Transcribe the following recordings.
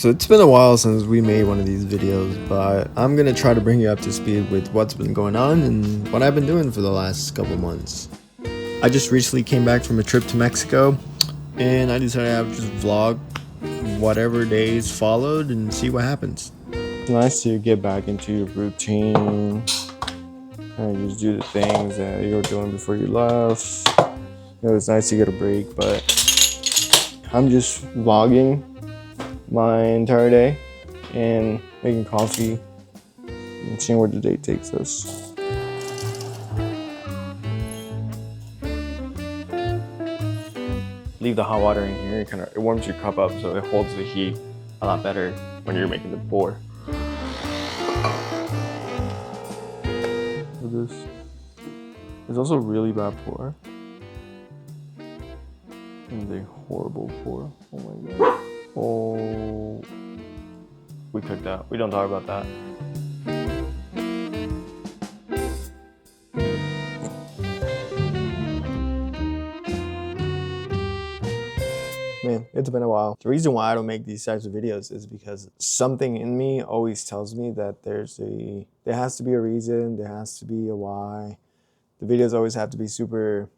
So it's been a while since we made one of these videos, but I'm gonna try to bring you up to speed with what's been going on and what I've been doing for the last couple months. I just recently came back from a trip to Mexico, and I decided I would just vlog whatever days followed and see what happens. It's nice to get back into your routine and just do the things that you were doing before you left. It was nice to get a break, but I'm just vlogging my entire day and making coffee and seeing where the day takes us. Leave the hot water in here, it warms your cup up so it holds the heat a lot better when you're making the pour. So this is also a really bad pour and a horrible pour. Oh my god. Oh, we cooked that. We don't talk about that. Man, it's been a while. The reason why I don't make these types of videos is because something in me always tells me that there has to be a reason, there has to be a why. The videos always have to be super,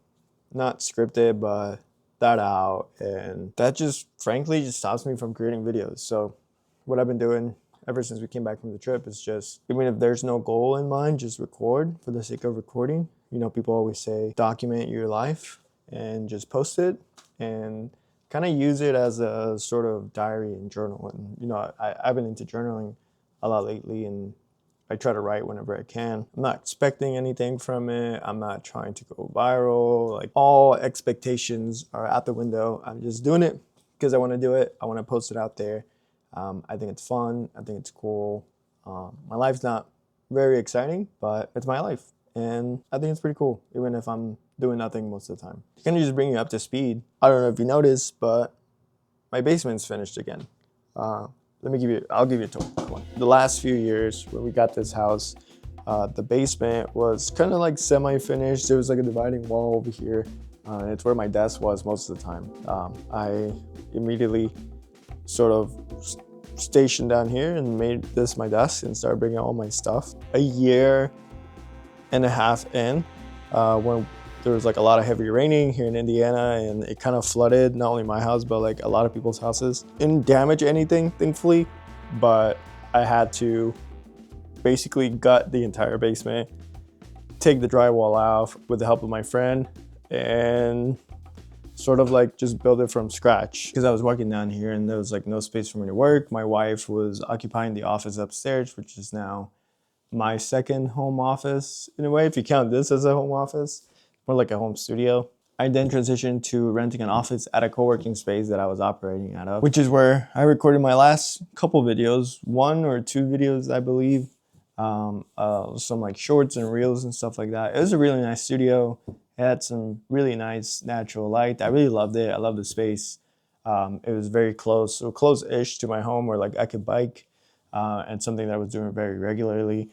not scripted, but thought out, and that just frankly just stops me from creating videos. So what I've been doing ever since we came back from the trip is just, even if there's no goal in mind, just record for the sake of recording. You know, people always say document your life and just post it and kind of use it as a sort of diary and journal. And you know, I've been into journaling a lot lately, and I try to write whenever I can. I'm not expecting anything from it. I'm not trying to go viral. Like, all expectations are out the window. I'm just doing it because I want to do it. I want to post it out there. I think it's fun. I think it's cool. My life's not very exciting, but it's my life. And I think it's pretty cool, even if I'm doing nothing most of the time. To kind of just bring you up to speed, I don't know if you noticed, but my basement's finished again. I'll give you a total. The last few years when we got this house, the basement was kind of like semi-finished. There was like a dividing wall over here. It's where my desk was most of the time. I immediately sort of stationed down here and made this my desk and started bringing all my stuff. A year and a half in, when there was like a lot of heavy raining here in Indiana, and it kind of flooded not only my house, but like a lot of people's houses. It didn't damage anything, thankfully, but I had to basically gut the entire basement, take the drywall out with the help of my friend, and sort of like just build it from scratch. Because I was working down here and there was like no space for me to work. My wife was occupying the office upstairs, which is now my second home office in a way, if you count this as a home office. More like a home studio. I then transitioned to renting an office at a co-working space that I was operating out of, which is where I recorded my last couple videos, 1 or 2 videos, I believe. Some like shorts and reels and stuff like that. It was a really nice studio. It had some really nice natural light. I really loved it. I loved the space. It was very close, so close-ish to my home where like I could bike, and something that I was doing very regularly,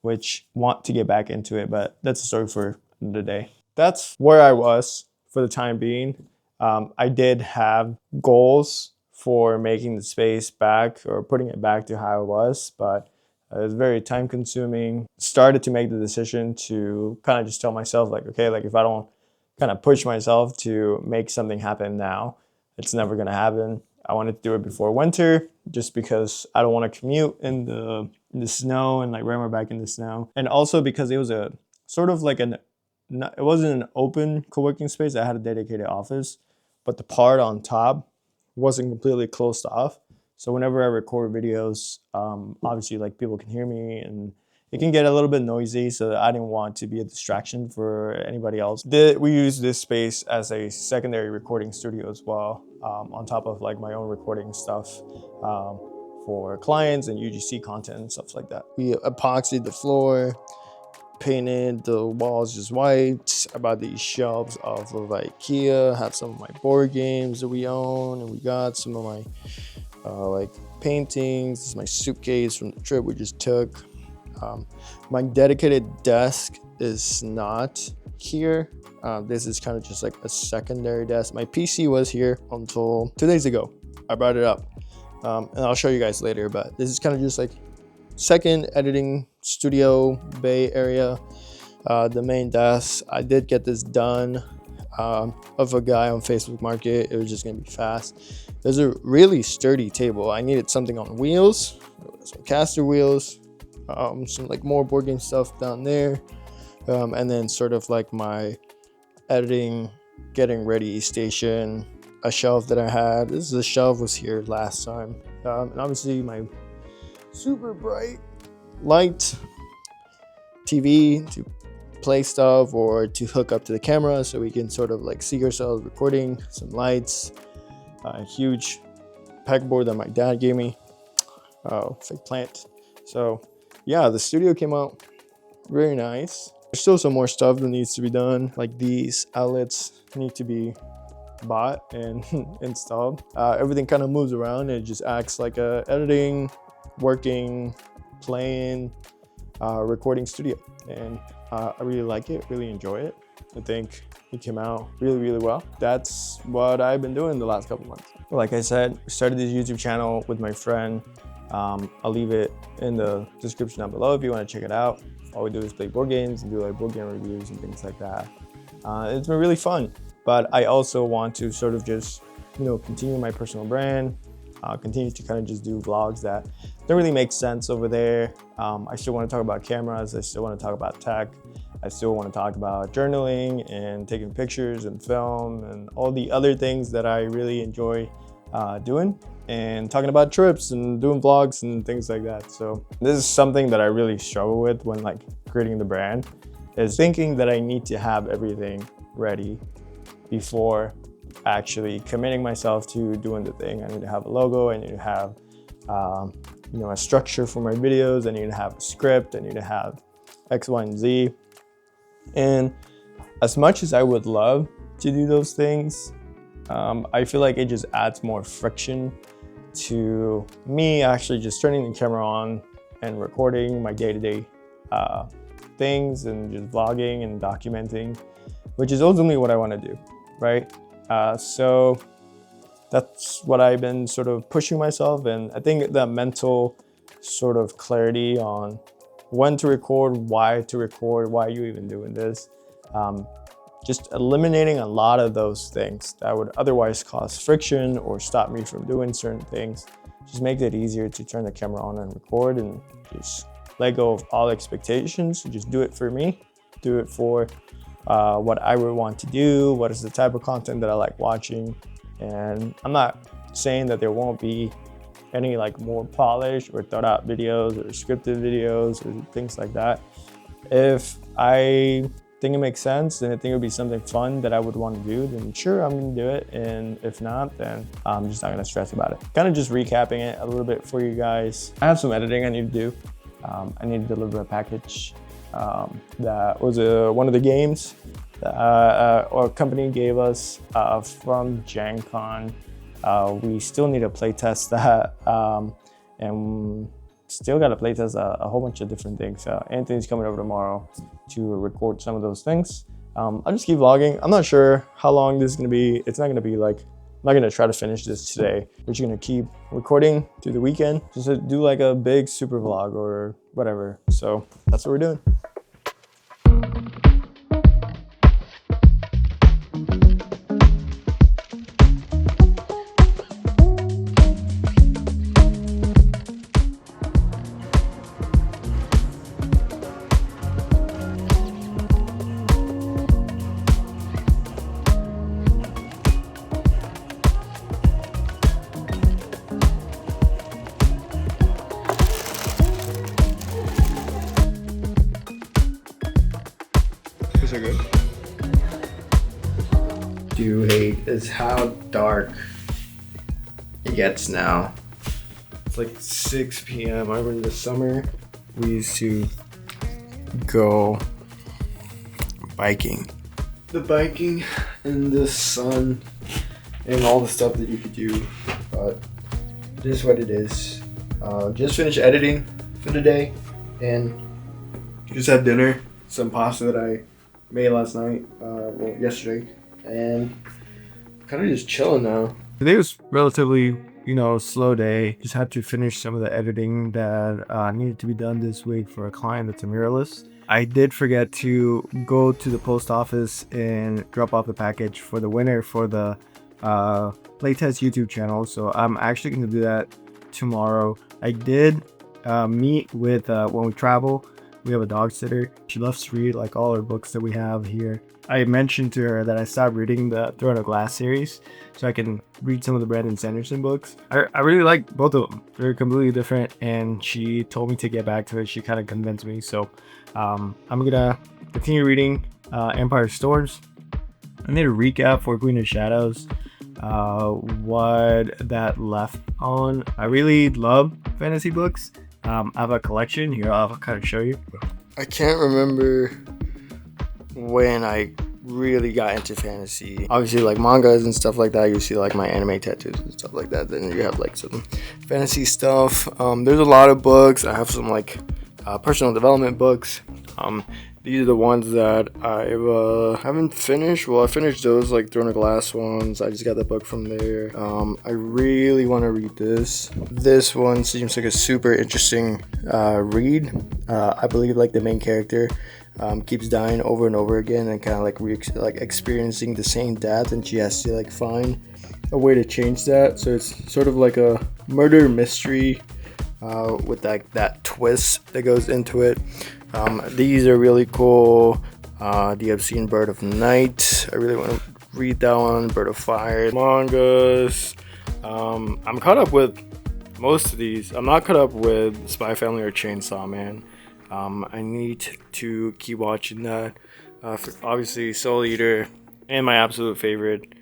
which want to get back into it, but that's a story for the day. That's where I was for the time being. I did have goals for making the space back or putting it back to how it was, but it was very time consuming. Started to make the decision to kind of just tell myself like, okay, like if I don't kind of push myself to make something happen now, it's never gonna happen. I wanted to do it before winter just because I don't want to commute in the snow and like ride my bike in the snow. And also because it was a sort of like it wasn't an open co-working space. I had a dedicated office, but the part on top wasn't completely closed off. So whenever I record videos, obviously like people can hear me and it can get a little bit noisy, so I didn't want to be a distraction for anybody else. We use this space as a secondary recording studio as well, on top of like my own recording stuff for clients and UGC content and stuff like that. We epoxied the floor, painted the walls just white. I bought these shelves off of IKEA, have some of my board games that we own, and we got some of my like paintings. This is my suitcase from the trip we just took. My dedicated desk is not here. This is kind of just like a secondary desk. My PC was here until 2 days ago. I brought it up and I'll show you guys later, but this is kind of just like second editing studio bay area. The main desk, I did get this done of a guy on Facebook Market. It was just gonna be fast. There's a really sturdy table. I needed something on wheels, some caster wheels, some like more board game stuff down there, and then sort of like my editing, getting ready station, a shelf that I had. This is a shelf was here last time, and obviously my super bright light TV to play stuff or to hook up to the camera so we can sort of like see ourselves recording, some lights, a huge pegboard that my dad gave me, fake plant. So yeah, the studio came out very nice. There's still some more stuff that needs to be done, like these outlets need to be bought and installed. Everything kind of moves around and it just acts like a editing, working, playing, recording studio. And I really like it, really enjoy it. I think it came out really well. That's what I've been doing the last couple months. Like I said, started this YouTube channel with my friend. I'll leave it in the description down below if you want to check it out. All we do is play board games and do like board game reviews and things like that. It's been really fun, but I also want to sort of just, you know, continue my personal brand, continue to kind of just do vlogs that don't really make sense over there. I still want to talk about cameras. I still want to talk about tech. I still want to talk about journaling and taking pictures and film and all the other things that I really enjoy doing, and talking about trips and doing vlogs and things like that. So this is something that I really struggle with when like creating the brand, is thinking that I need to have everything ready before actually committing myself to doing the thing. I need to have a logo, I need to have you know, a structure for my videos, I need to have a script, I need to have X, Y, and Z. And as much as I would love to do those things, I feel like it just adds more friction to me actually just turning the camera on and recording my day-to-day things and just vlogging and documenting, which is ultimately what I want to do, right? So that's what I've been sort of pushing myself, and I think that mental sort of clarity on when to record, why are you even doing this? Just eliminating a lot of those things that would otherwise cause friction or stop me from doing certain things. Just makes it easier to turn the camera on and record and just let go of all expectations and just do it for me, do it for what I would want to do, what is the type of content that I like watching. And I'm not saying that there won't be any like more polished or thought out videos or scripted videos or things like that. If I think it makes sense and I think it would be something fun that I would want to do, then sure, I'm gonna do it. And if not, then I'm just not gonna stress about it. Kind of just recapping it a little bit for you guys. I have some editing I need to do. I need to deliver a package that was one of the games that our company gave us from Gen Con. We still need to play test that, and still got to play test a whole bunch of different things. Anthony's coming over tomorrow to record some of those things. I'll just keep vlogging. I'm not sure how long this is gonna be. It's not gonna be like, I'm not gonna try to finish this today. We're just gonna keep recording through the weekend, just to do like a big super vlog or whatever. So that's what we're doing. Are good. Do hate is how dark it gets now. It's like 6 p.m. I remember in the summer we used to go biking. The biking in the sun and all the stuff that you could do, but it is what it is. Just finished editing for the day and just had dinner, some pasta that I made last night, well yesterday, and kind of just chilling now. Today was relatively slow day. Just had to finish some of the editing that needed to be done this week for a client that's a muralist. I did forget to go to the post office and drop off the package for the winner for the playtest YouTube channel. So I'm actually going to do that tomorrow. I did meet with when we travel. We have a dog sitter. She loves to read like all our books that we have here. I mentioned to her that I stopped reading the Throne of Glass series so I can read some of the Brandon Sanderson books. I really like both of them. They're completely different, and she told me to get back to it. She kind of convinced me. So I'm gonna continue reading Empire Storms. I need a recap for Queen of Shadows. What that left on. I really love fantasy books. I have a collection here. I'll kind of show you. I can't remember when I really got into fantasy. Obviously, like mangas and stuff like that. You see like my anime tattoos and stuff like that. Then you have like some fantasy stuff. There's a lot of books. I have some like personal development books. These are the ones that I haven't finished. Well, I finished those like Throne of Glass ones. I just got the book from there. I really want to read this. This one seems like a super interesting read. I believe like the main character keeps dying over and over again and kind of like experiencing the same death, and she has to like find a way to change that. So it's sort of like a murder mystery with like that twist that goes into it. These are really cool. The Obscene Bird of Night. I really want to read that one. Bird of Fire. Mangas. I'm caught up with most of these. I'm not caught up with Spy Family or Chainsaw Man. I need to keep watching that. Obviously, Soul Eater, and my absolute favorite,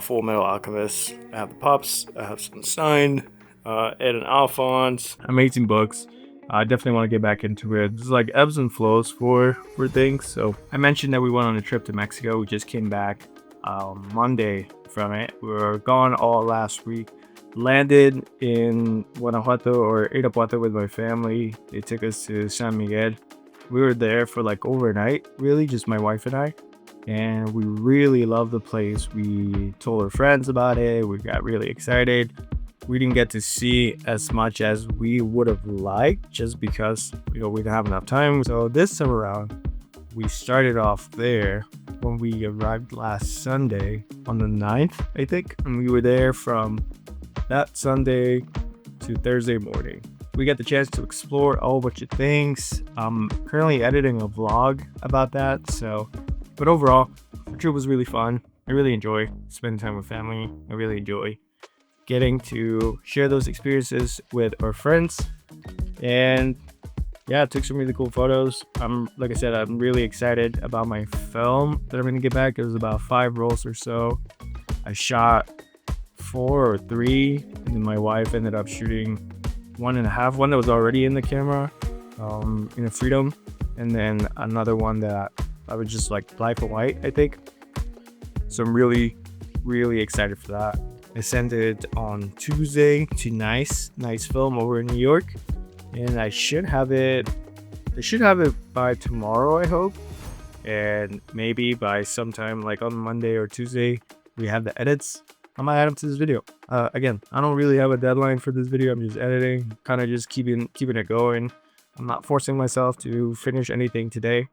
Full Metal Alchemist. I have the Pups. I have some signed. Ed and Alphonse. Amazing books. I definitely want to get back into it. There's like ebbs and flows for things. So I mentioned that we went on a trip to Mexico. We just came back Monday from it. We were gone all last week. Landed in Guanajuato or Irapuato with my family. They took us to San Miguel. We were there for like overnight, really, just my wife and I. And we really loved the place. We told our friends about it. We got really excited. We didn't get to see as much as we would have liked just because we didn't have enough time. So this time around, we started off there when we arrived last Sunday on the 9th, I think. And we were there from that Sunday to Thursday morning. We got the chance to explore a whole bunch of things. I'm currently editing a vlog about that. But overall, the trip was really fun. I really enjoy spending time with family. I really enjoy getting to share those experiences with our friends, and yeah, took some really cool photos. Like I said, I'm really excited about my film that I'm gonna get back. It was about 5 rolls or so. I shot 4 or 3, and then my wife ended up shooting 1.5, one that was already in the camera in a Freedom, and then another one that I was just like black and white, I think. So I'm really excited for that. I sent it on Tuesday to Nice Film over in New York, and I should have it by tomorrow, I hope, and maybe by sometime like on Monday or Tuesday we have the edits. I might add them to this video. Again, I don't really have a deadline for this video. I'm just editing, kind of just keeping it going. I'm not forcing myself to finish anything today,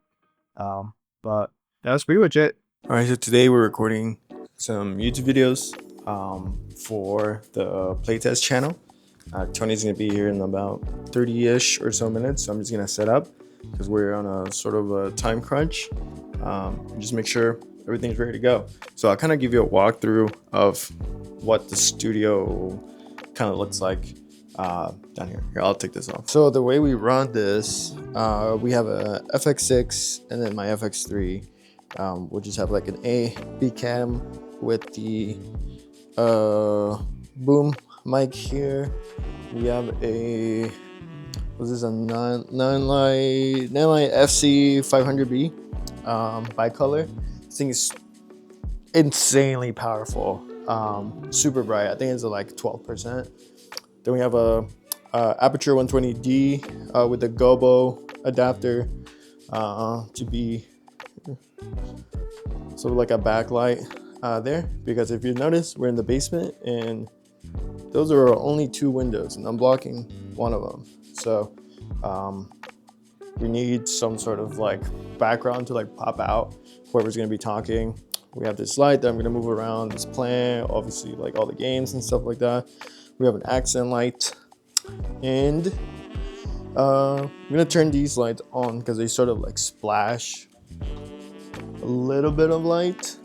but that's pretty much it. All right, so today we're recording some YouTube videos for the playtest channel. Tony's gonna be here in about 30-ish or so minutes, so I'm just gonna set up because we're on a sort of a time crunch. Just make sure everything's ready to go. So I'll kind of give you a walkthrough of what the studio kind of looks like down here. Here, I'll take this off. So the way we run this, we have a FX6 and then my FX3. We'll just have like an A/B cam with the boom mic here. We have a Nanlite FC 500B bicolor. This thing is insanely powerful, super bright. I think it's like 12%. Then we have a Aperture 120D with a Gobo adapter to be sort of like a backlight there, because if you notice, we're in the basement and those are only 2 windows and I'm blocking one of them. So we need some sort of like background to like pop out whoever's gonna be talking. We have this light that I'm gonna move around, this plant, obviously like all the games and stuff like that. We have an accent light, and I'm gonna turn these lights on because they sort of like splash a little bit of light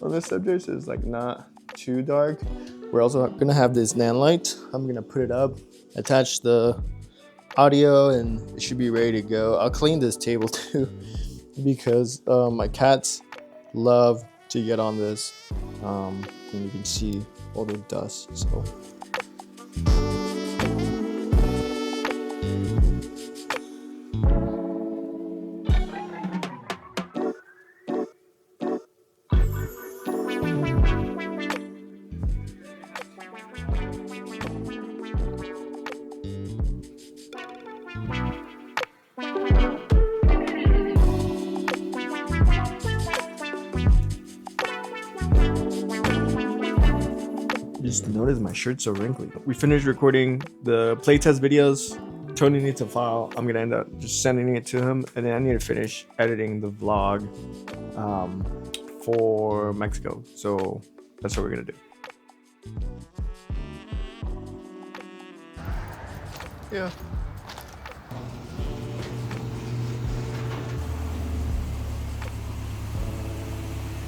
on the subject, so it's like not too dark. We're also gonna have this nan light. I'm gonna put it up, attach the audio, and it should be ready to go. I'll clean this table too because my cats love to get on this, and you can see all the dust. So just noticed my shirt's so wrinkly. We finished recording the playtest videos. Tony needs a file. I'm gonna end up just sending it to him, and then I need to finish editing the vlog for Mexico. So that's what we're gonna do. yeah.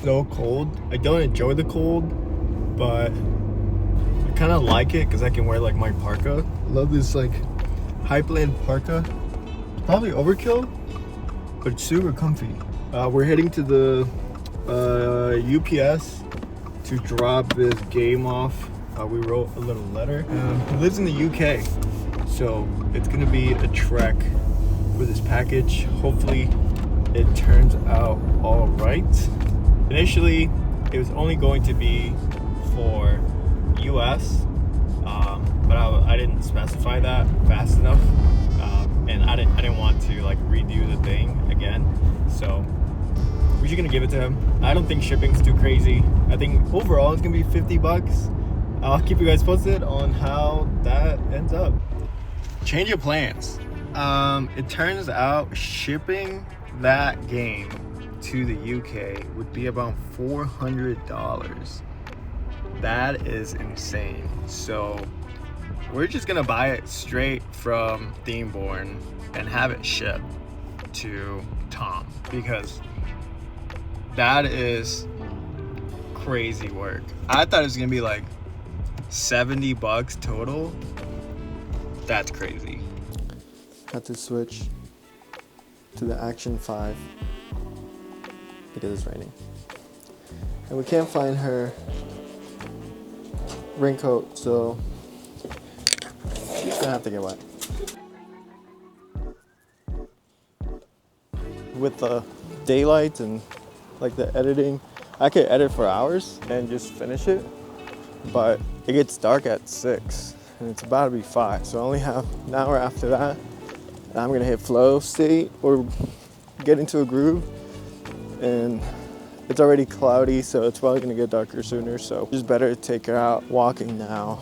So cold. I don't enjoy the cold, but I kind of like it because I can wear like my parka. Love this like Hypeland parka. It's probably overkill, but it's super comfy. We're heading to the UPS to drop this game off. We wrote a little letter. He lives in the UK, so it's gonna be a trek for this package. Hopefully it turns out all right. Initially, it was only going to be for US, but I didn't specify that fast enough, and I didn't want to like redo the thing again. So we're just gonna give it to him. I don't think shipping's too crazy. I think overall it's gonna be $50. I'll keep you guys posted on how that ends up. Change of plans. It turns out shipping that game to the UK would be about $400. That is insane. So we're just gonna buy it straight from Themeborn and have it shipped to Tom, because that is crazy work. I thought it was gonna be like $70 total. That's crazy. Had to switch to the Action 5 because it's raining. And we can't find her raincoat, so she's gonna have to get wet. With the daylight and like the editing, I could edit for hours and just finish it, but it gets dark at 6 and it's about to be 5, so I only have an hour after that. And I'm gonna hit flow state or get into a groove, and it's already cloudy, so it's probably gonna get darker sooner, so just better to take her out walking now.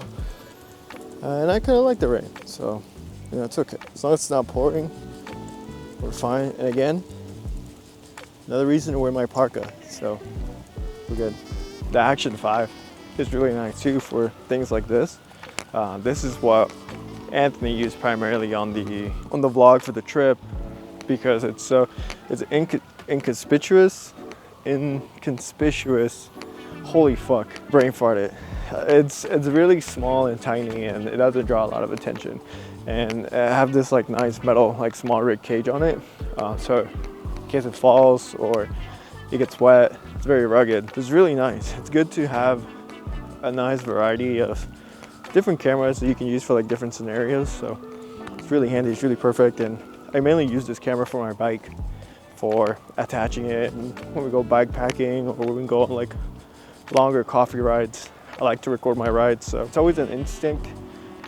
And I kinda like the rain, so you know, it's okay. As long as it's not pouring, we're fine. And again, another reason to wear my parka, so we're good. The Action 5 is really nice too for things like this. This is what Anthony used primarily on the vlog for the trip, because it's inconspicuous. Holy fuck, brain farted. It's really small and tiny, and it doesn't draw a lot of attention. And I have this like nice metal like small rig cage on it, so in case it falls or it gets wet, it's very rugged. It's really nice. It's good to have a nice variety of different cameras that you can use for like different scenarios. So it's really handy. It's really perfect. And I mainly use this camera for my bike, for attaching it, and when we go bike packing or when we go on like longer coffee rides. I like to record my rides, so it's always an instinct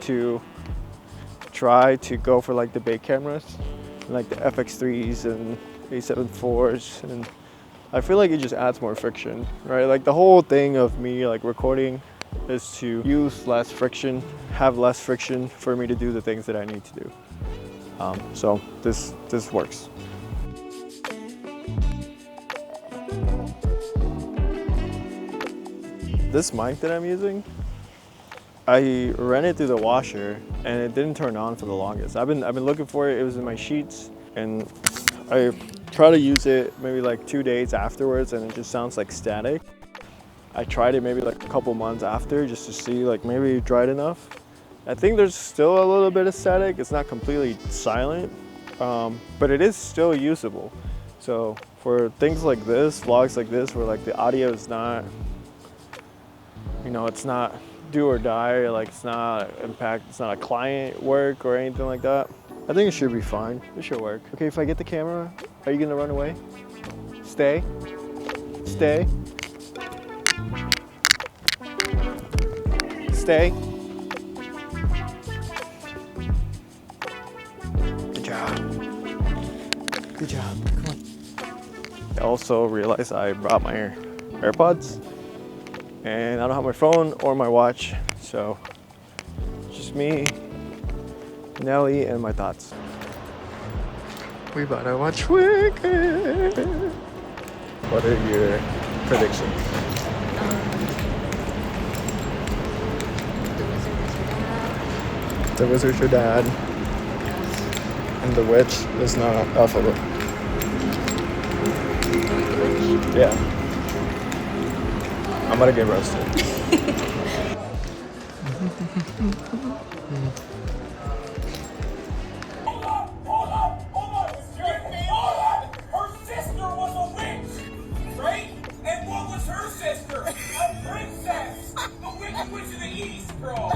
to try to go for like the big cameras, like the FX3s and A7 IVs, and I feel like it just adds more friction, right? Like the whole thing of me like recording is to use less friction, have less friction for me to do the things that I need to do. So this works. This mic that I'm using, I ran it through the washer and it didn't turn on for the longest. I've been looking for it. It was in my sheets, and I try to use it maybe like 2 days afterwards, and it just sounds like static. I tried it maybe like a couple months after just to see like maybe it dried enough. I think there's still a little bit of static. It's not completely silent, but it is still usable. So for things like this, vlogs like this, where like the audio is not, you know, it's not do or die, or like it's not a client work or anything like that, I think it should be fine. It should work. Okay, if I get the camera, are you gonna run away? Stay. Stay. Stay. Good job. Good job. Come on. I also realized I brought my AirPods, and I don't have my phone or my watch, so just me, Nelly, and my thoughts. We about to watch Wicked. What are your predictions? The wizard's your dad, and the witch is not Alphabet. Yeah. I'm gonna get roasted. Hold up! Her sister was a witch, right? And what was her sister? A princess! The Wicked Witch of the East, bro!